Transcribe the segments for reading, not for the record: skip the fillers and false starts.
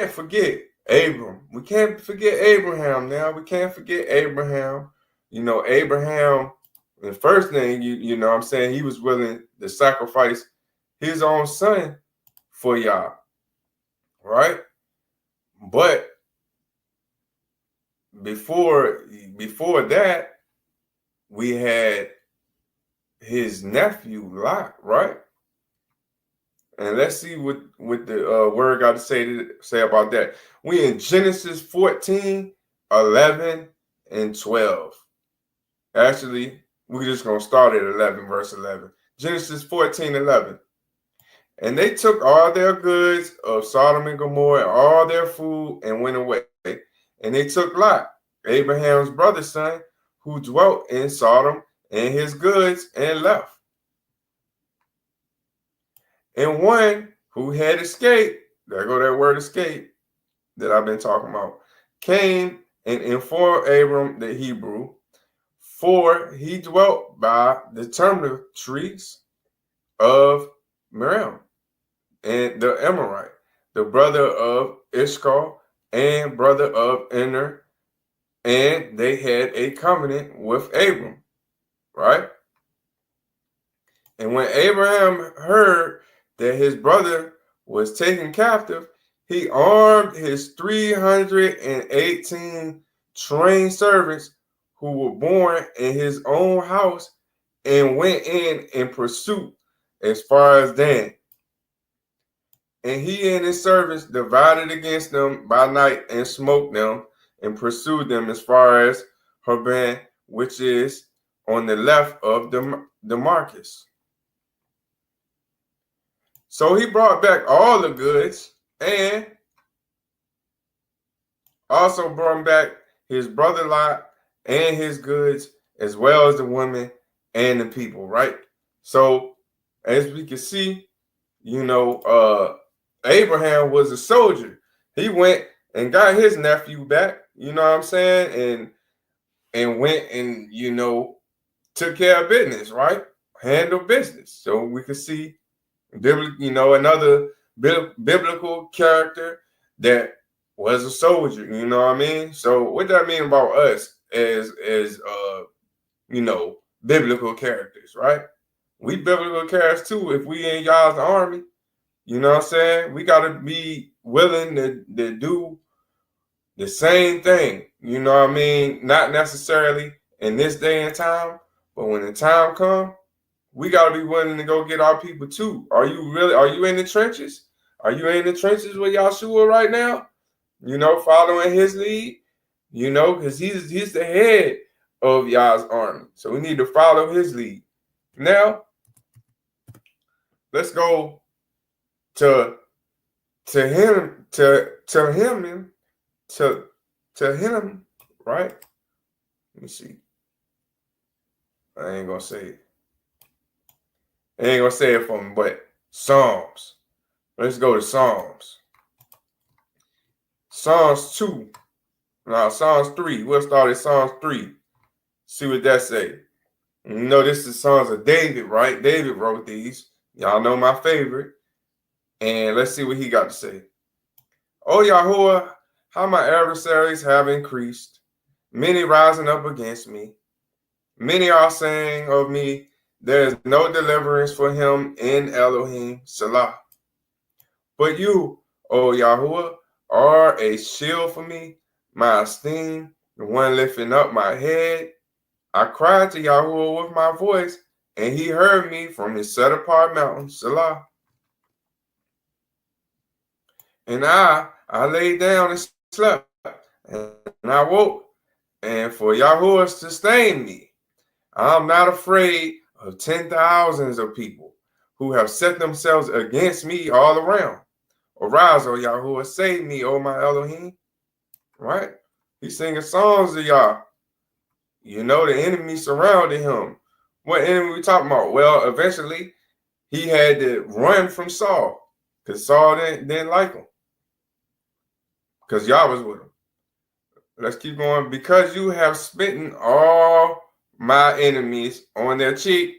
forget Abram. We can't forget Abraham now. We can't forget Abraham. Abraham, the first thing, you know what I'm saying, he was willing to sacrifice his own son for y'all, right? But before that, we had his nephew Lot, right? And let's see what the word got to say about that. We in Genesis 14, 11, and 12. Actually, we're just going to start at 11, verse 11. Genesis 14, 11. And they took all their goods of Sodom and Gomorrah, and all their food, and went away. And they took Lot, Abraham's brother's son, who dwelt in Sodom, and his goods, and left. And one who had escaped, there go that word escape that I've been talking about, came and informed Abram the Hebrew, for he dwelt by the turnip trees of Miriam, and the Amorite, the brother of Ishkar and brother of Ener, and they had a covenant with Abram, right? And when Abraham heard that his brother was taken captive, he armed his 318 trained servants who were born in his own house and went in pursuit as far as Dan. And he and his servants divided against them by night and smote them and pursued them as far as Herban, which is on the left of Damascus. So he brought back all the goods and also brought back his brother Lot and his goods, as well as the women and the people, right? So as we can see, Abraham was a soldier. He went and got his nephew back, you know what I'm saying? And went and, took care of business, right? Handled business. So we can see, another biblical character that was a soldier, you know what I mean? So what that mean about us as biblical characters, right? We biblical characters too if we in y'all's army. You know what I'm saying? We got to be willing to do the same thing. You know what I mean? Not necessarily in this day and time, but when the time comes, we got to be willing to go get our people too. Are you in the trenches? Are you in the trenches with Yahshua right now? Following his lead? Because he's the head of Yah's army. So we need to follow his lead. Now, let's go to him, right? Let me see. I ain't gonna say it. I ain't gonna say it for me, but Psalms. Let's go to Psalms. Psalms 2. Now, Psalms 3. We'll start at Psalms 3. See what that say. This is Psalms of David, right? David wrote these. Y'all know my favorite. And let's see what he got to say. Oh, Yahuwah, how my adversaries have increased, many rising up against me. Many are saying of me, there is no deliverance for him in Elohim, Salah. But you, O Yahuwah, are a shield for me, my esteem, the one lifting up my head. I cried to Yahuwah with my voice, and he heard me from his set apart mountain, Salah. And I lay down and slept, and I woke, and for Yahuwah sustained me. I'm not afraid of 10,000s of people who have set themselves against me all around. Arise, O Yahuwah, save me, O my Elohim. Right? He's singing songs to Yah. The enemy surrounded him. What enemy we talking about? Well, eventually, he had to run from Saul because Saul didn't like him. Because Yah was with him. Let's keep going. Because you have smitten all my enemies on their cheek,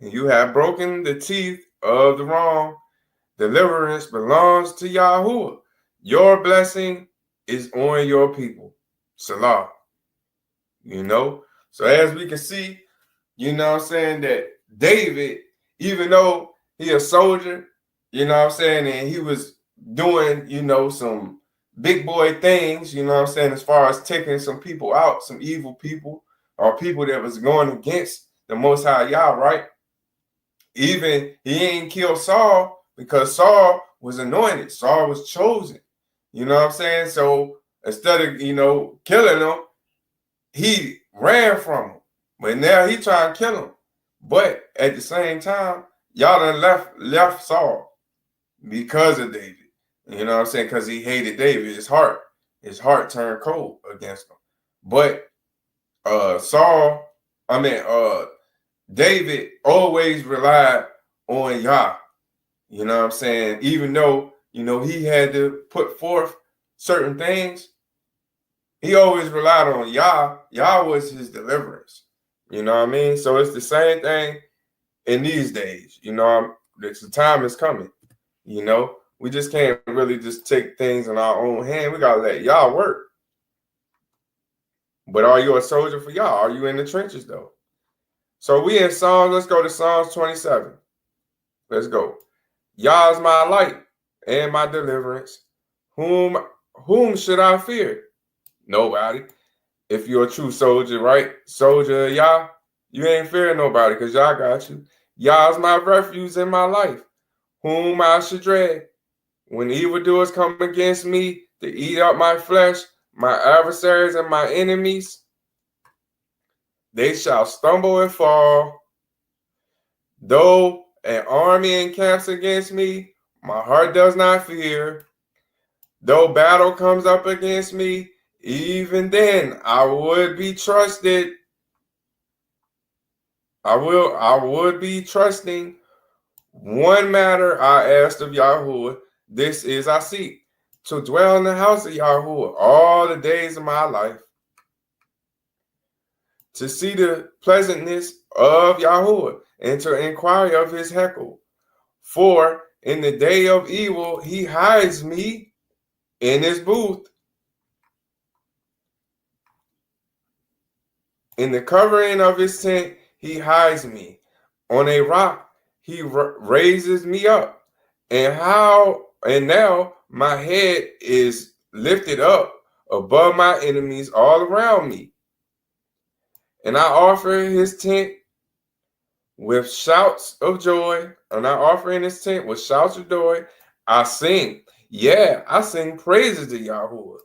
and you have broken the teeth of the wrong. Deliverance belongs to Yahuwah. Your blessing is on your people. Salah. You know? So as we can see, you know what I'm saying, that David, even though he a soldier, you know what I'm saying, and he was doing, you know, some big boy things, you know what I'm saying, as far as taking some people out, some evil people, or people that was going against the Most High Yah, right? Even he ain't killed Saul because Saul was anointed. Saul was chosen. You know what I'm saying? So instead of, you know, killing him, he ran from him. But now he trying to kill him. But at the same time, y'all done left Saul because of David. You know what I'm saying? Because he hated David. His heart turned cold against him. But David always relied on Yah. You know what I'm saying? Even though, you know, he had to put forth certain things, he always relied on Yah. Yah was his deliverance. You know what I mean? So it's the same thing in these days. You know, the time is coming. You know, we just can't really just take things in our own hand. We gotta let Yah work. But are you a soldier for Yah? Are you in the trenches though? So we in Psalms. Let's go to Psalms 27. Let's go. Yah is my light and my deliverance. Whom should I fear? Nobody. If you're a true soldier, right? Soldier of Yah, you ain't fearing nobody because Yah got you. Yah is my refuge in my life. Whom I should dread. When evildoers come against me to eat up my flesh, my adversaries and my enemies, they shall stumble and fall. Though an army encamps against me, my heart does not fear. Though battle comes up against me, even then I would be trusted. I would be trusting. One matter I asked of Yahuwah, this is I seek, to dwell in the house of Yahuwah all the days of my life, to see the pleasantness of Yahuwah, and to inquire of his heckle. For in the day of evil he hides me in his booth. In the covering of his tent he hides me. On a rock he raises me up. And now my head is lifted up above my enemies all around me. And I offer his tent with shouts of joy. And I offer in his tent with shouts of joy. I sing. Yeah, I sing praises to Yahuwah.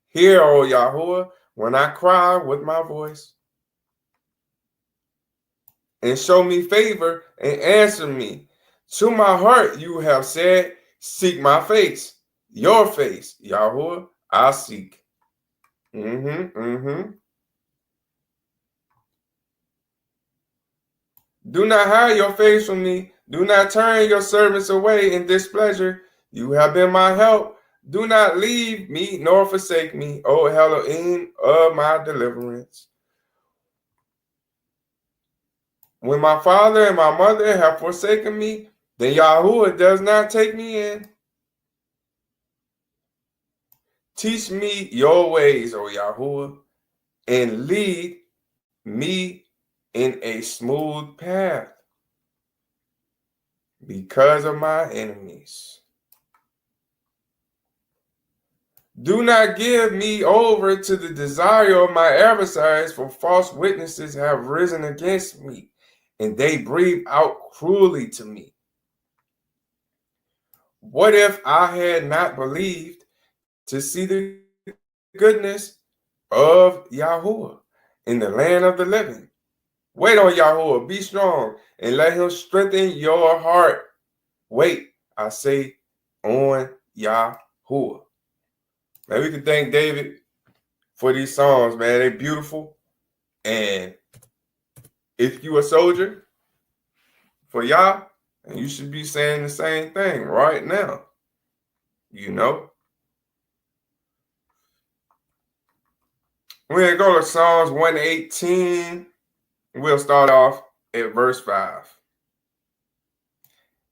Hear, O Yahuwah, when I cry with my voice. And show me favor and answer me. To my heart you have said, seek my face. Your face, Yahuwah, I seek. Do not hide your face from me. Do not turn your servants away in displeasure. You have been my help. Do not leave me nor forsake me, O Elohim of my deliverance. When my father and my mother have forsaken me, then Yahuwah does not take me in. Teach me your ways, O Yahuwah, and lead me in a smooth path because of my enemies. Do not give me over to the desire of my adversaries, for false witnesses have risen against me, and they breathe out cruelly to me. What if I had not believed to see the goodness of Yahuwah in the land of the living? Wait on Yahuwah, be strong, and let him strengthen your heart. Wait, I say, on Yahuwah. Man, we can thank David for these songs, man. They're beautiful. And if you a soldier for Yah, and you should be saying the same thing right now. You know? We're going to go to Psalms 118. We'll start off at verse 5.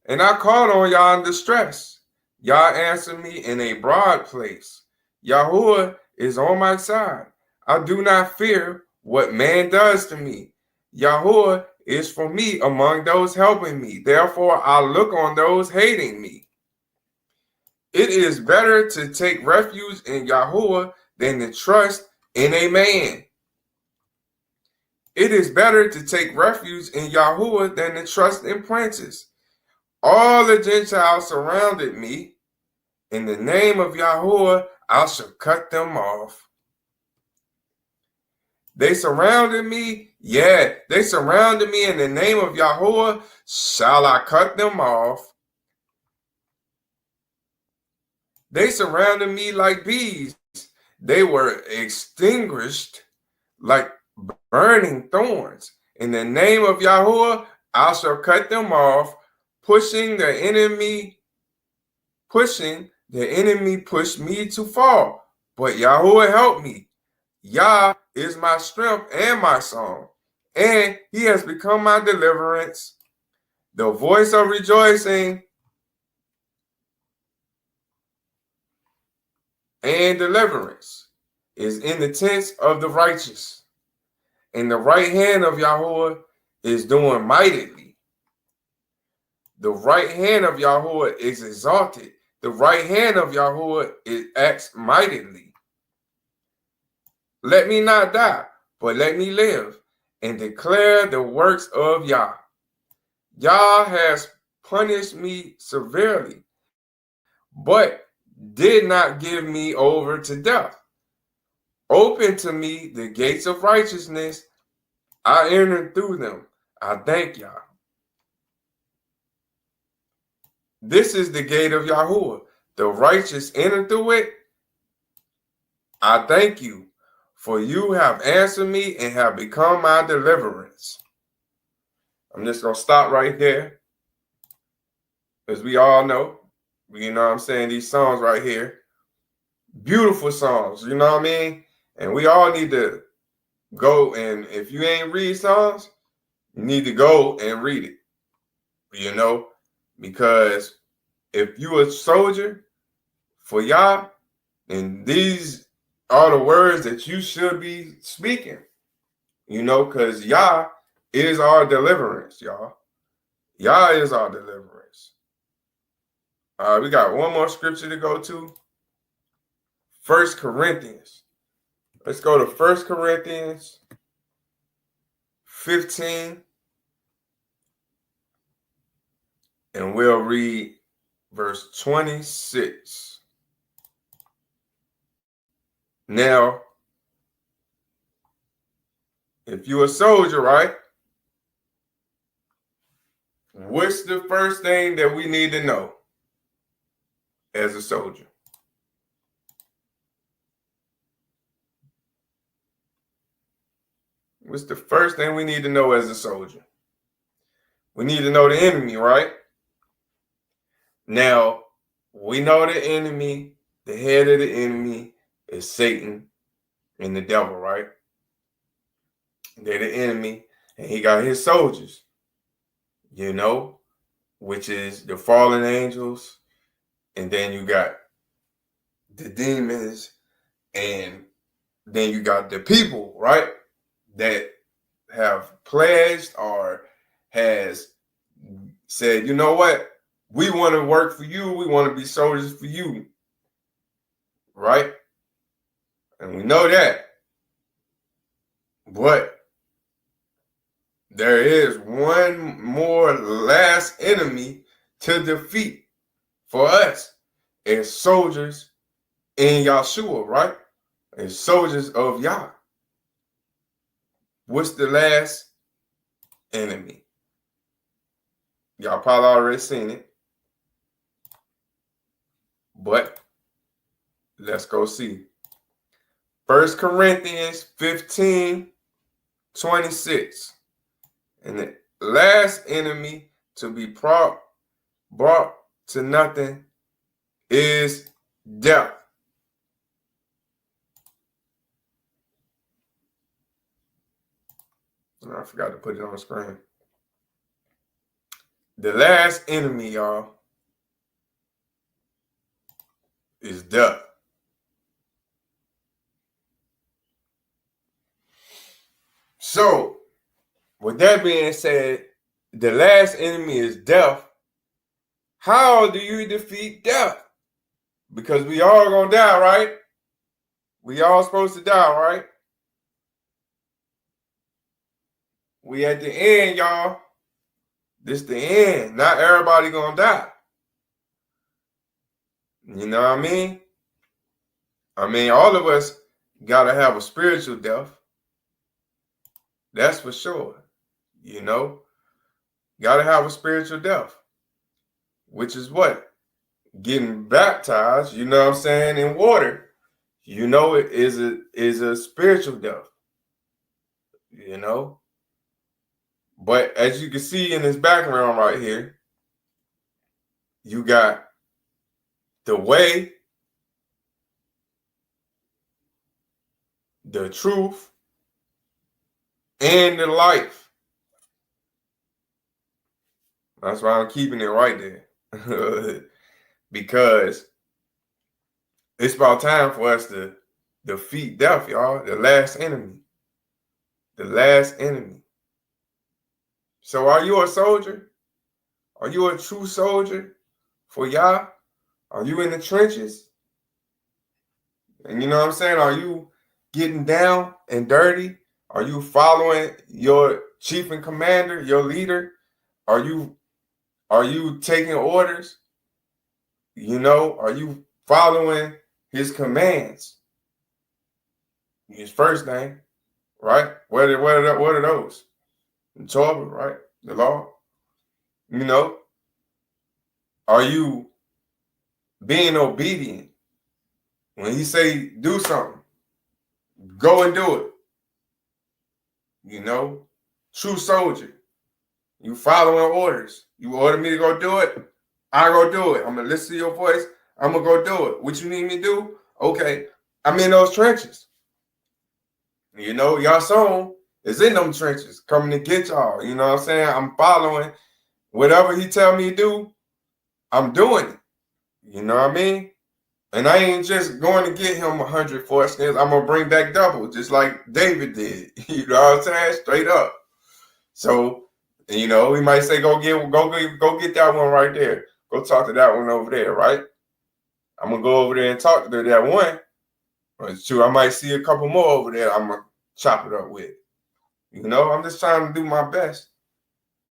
And I called on Yah in distress. Yah answer me in a broad place. Yahuwah is on my side. I do not fear what man does to me. Yahuwah is for me among those helping me. Therefore, I look on those hating me. It is better to take refuge in Yahuwah than to trust in a man. It is better to take refuge in Yahuwah than to trust in princes. All the Gentiles surrounded me. In the name of Yahuwah, I shall cut them off. They surrounded me. Yeah, they surrounded me. In the name of Yahuwah, shall I cut them off. They surrounded me like bees. They were extinguished like burning thorns. In the name of Yahuwah, I shall cut them off, pushing the enemy pushed me to fall. But Yahuwah helped me. Yah is my strength and my song, and he has become my deliverance. The voice of rejoicing and deliverance is in the tents of the righteous, and the right hand of Yahuwah is doing mightily. The right hand of Yahuwah is exalted. The right hand of Yahuwah acts mightily. Let me not die, but let me live and declare the works of Yah. Yah has punished me severely, but did not give me over to death. Open to me the gates of righteousness. I enter through them. I thank Yah. This is the gate of Yahuwah. The righteous enter through it. I thank you, for you have answered me and have become my deliverance. I'm just going to stop right there. As we all know, you know what I'm saying, these songs right here, beautiful songs, you know what I mean? And we all need to go, and if you ain't read songs, you need to go and read it, you know? Because if you a soldier for Yah, then these are the words that you should be speaking, you know, because Yah is our deliverance, y'all. Yah is our deliverance. We got one more scripture to go to. 1 Corinthians. Let's go to 1 Corinthians 15. And we'll read verse 26. Now, if you're a soldier, right? What's the first thing that we need to know as a soldier? What's the first thing we need to know as a soldier? We need to know the enemy, right? Now, we know the enemy, the head of the enemy is Satan and the devil, right? They're the enemy, and he got his soldiers, you know, which is the fallen angels, and then you got the demons, and then you got the people, right, that have pledged or has said, you know what, we want to work for you, we want to be soldiers for you, right? And we know that. But there is one more last enemy to defeat for us as soldiers in Yahshua, right? As soldiers of Yah. What's the last enemy? Y'all probably already seen it. But let's go see. 1 Corinthians 15, 26. And the last enemy to be brought to nothing is death. Oh, I forgot to put it on the screen. The last enemy, y'all, death. So, with that being said, the last enemy is death. How do you defeat death? Because we all gonna die, right? We all supposed to die, right? We at the end, y'all. This the end. Not everybody gonna die. You know what I mean? I mean, all of us gotta have a spiritual death. That's for sure. You know, gotta have a spiritual death, which is what? Getting baptized, you know what I'm saying, in water. You know, it is a spiritual death. You know, but as you can see in this background right here, you got the way, the truth, and the life. That's why I'm keeping it right there. Because it's about time for us to defeat death, y'all. The last enemy. The last enemy. So are you a soldier? Are you a true soldier for Yah? Are you in the trenches? And you know what I'm saying? Are you getting down and dirty? Are you following your chief and commander, your leader? Are you taking orders? You know, are you following his commands? His first name, right? What are those? The Torah, right? The law. You know, are you being obedient? When he say do something, go and do it. You know, true soldier. You following orders. You order me to go do it, I go do it. I'm gonna listen to your voice. I'm gonna go do it. What you need me to do? Okay, I'm in those trenches. You know, y'all song is in them trenches, coming to get y'all. You know what I'm saying? I'm following whatever he tell me to do. I'm doing it. You know what I mean? And I ain't just going to get him 100 foreskins. I'm gonna bring back double, just like David did. You know what I'm saying? Straight up. So, you know, we might say, go get that one right there. Go talk to that one over there, right? I'm gonna go over there and talk to that one. Or shoot, I might see a couple more over there. I'm gonna chop it up with. You know, I'm just trying to do my best.